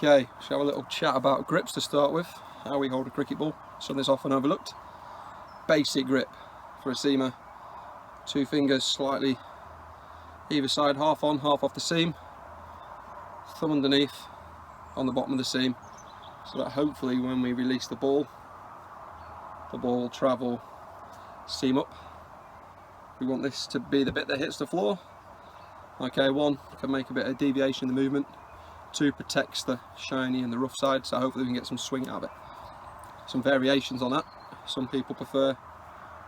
Okay, shall have a little chat about grips to start with, how we hold a cricket ball, something that's often overlooked. Basic grip for a seamer, 2 fingers slightly either side, half on, half off the seam, thumb underneath on the bottom of the seam, so that hopefully when we release the ball will travel seam up. We want this to be the bit that hits the floor. Okay, 1 can make a bit of deviation in the movement, 2 protects the shiny and the rough side, so hopefully we can get some swing out of it. Some variations on that. Some people prefer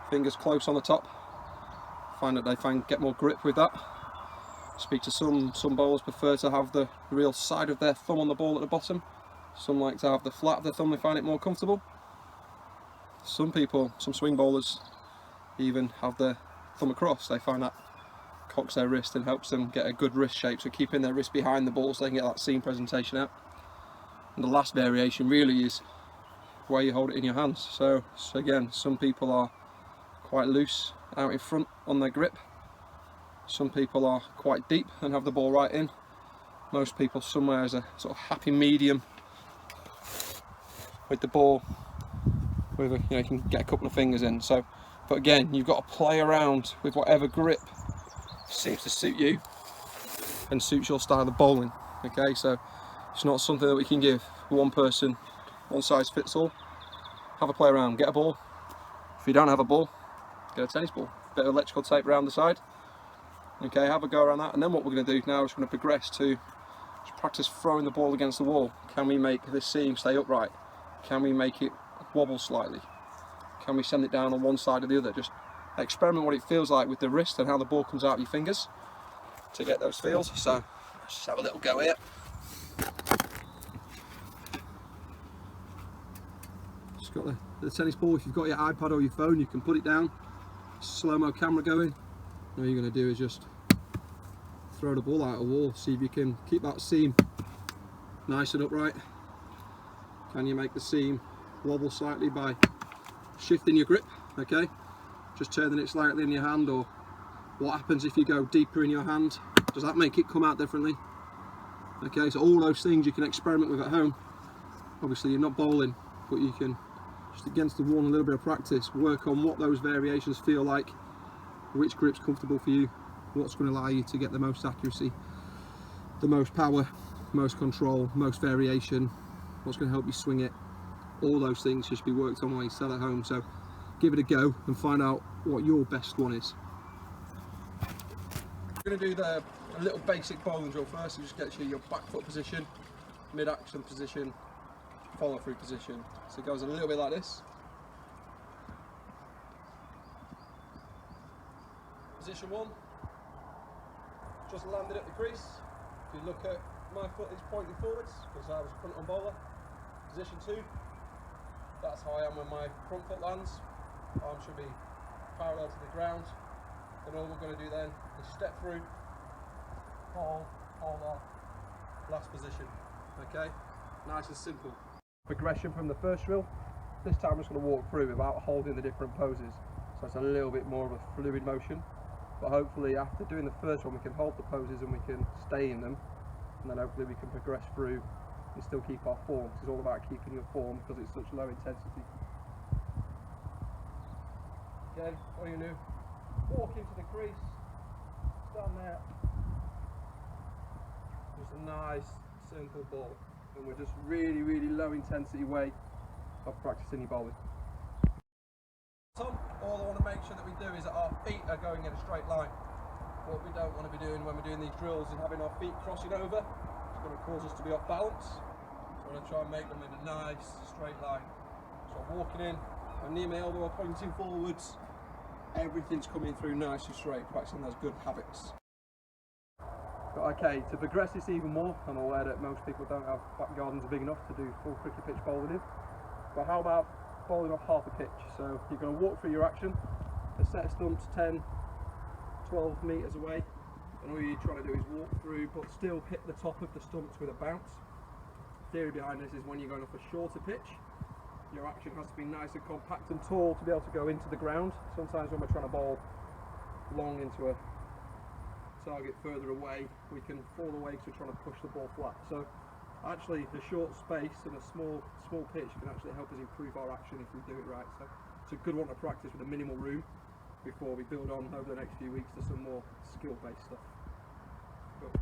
fingers close on the top, find that they get more grip with that. Speak to some bowlers prefer to have the real side of their thumb on the ball at the bottom. Some like to have the flat of the thumb, they find it more comfortable. Some swing bowlers even have their thumb across, they find that cocks their wrist and helps them get a good wrist shape, so keeping their wrist behind the ball so they can get that seam presentation out. And the last variation really is where you hold it in your hands. So again, some people are quite loose out in front on their grip, some people are quite deep and have the ball right in, most people somewhere as a sort of happy medium with the ball with you can get a couple of fingers in. So but again, you've got to play around with whatever grip seems to suit you and suits your style of bowling. Okay, so it's not something that we can give one person one size fits all. Have a play around, get a ball. If you don't have a ball, get a tennis ball, bit of electrical tape around the side. Okay, have a go around that, and then what we're going to do now is we're going to progress to just practice throwing the ball against the wall. Can we make this seam stay upright? Can we make it wobble slightly? Can we send it down on one side or the other? Just experiment what it feels like with the wrist and how the ball comes out of your fingers to get those feels. So let's just have a little go here. Just got the tennis ball. If you've got your iPad or your phone, you can put it down. Slow-mo camera going. All you're going to do is just throw the ball out of the wall. See if you can keep that seam nice and upright. Can you make the seam wobble slightly by shifting your grip? Okay, just turning it slightly in your hand, or what happens if you go deeper in your hand? Does that make it come out differently? Okay, so all those things you can experiment with at home. Obviously you're not bowling, but you can just against the wall and a little bit of practice work on what those variations feel like, which grip's comfortable for you, what's going to allow you to get the most accuracy, the most power, most control, most variation, what's going to help you swing it. All those things should be worked on while you sell at home, so give it a go and find out what your best one is. We're going to do a little basic bowling drill first. It just gets you your back foot position, mid-action position, follow through position. So it goes a little bit like this. Position 1, just landed at the crease. If you look at my foot is pointing forwards because I was front on bowler. Position 2, that's how I am when my front foot lands. Arm should be parallel to the ground. Then all we're going to do then is step through, hold off, last position. Okay, nice and simple. Progression from the first drill. This time I'm just going to walk through without holding the different poses. So it's a little bit more of a fluid motion. But hopefully after doing the first one we can hold the poses and we can stay in them. And then hopefully we can progress through and still keep our form. It's all about keeping your form because it's such low intensity. Okay, all you do, walk into the crease, stand there, just a nice simple ball, and we're just really low intensity way of practicing your bowling. All I want to make sure that we do is that our feet are going in a straight line. What we don't want to be doing when we're doing these drills is having our feet crossing over. It's going to cause us to be off balance. So we're going to try and make them in a nice straight line. So I'm walking in, my knee and my elbow are pointing forwards. Everything's coming through nice and straight, practicing those good habits. But okay, to progress this even more, I'm aware that most people don't have back gardens big enough to do full cricket pitch bowling in. But how about bowling off half a pitch? So you're going to walk through your action, a set of stumps 10, 12 metres away, and all you're trying to do is walk through but still hit the top of the stumps with a bounce. The theory behind this is when you're going off a shorter pitch, your action has to be nice and compact and tall to be able to go into the ground. Sometimes when we're trying to bowl long into a target further away, we can fall away because we're trying to push the ball flat. So actually the short space and a small pitch can actually help us improve our action if we do it right. So it's a good one to practice with a minimal room before we build on over the next few weeks to some more skill based stuff. Cool.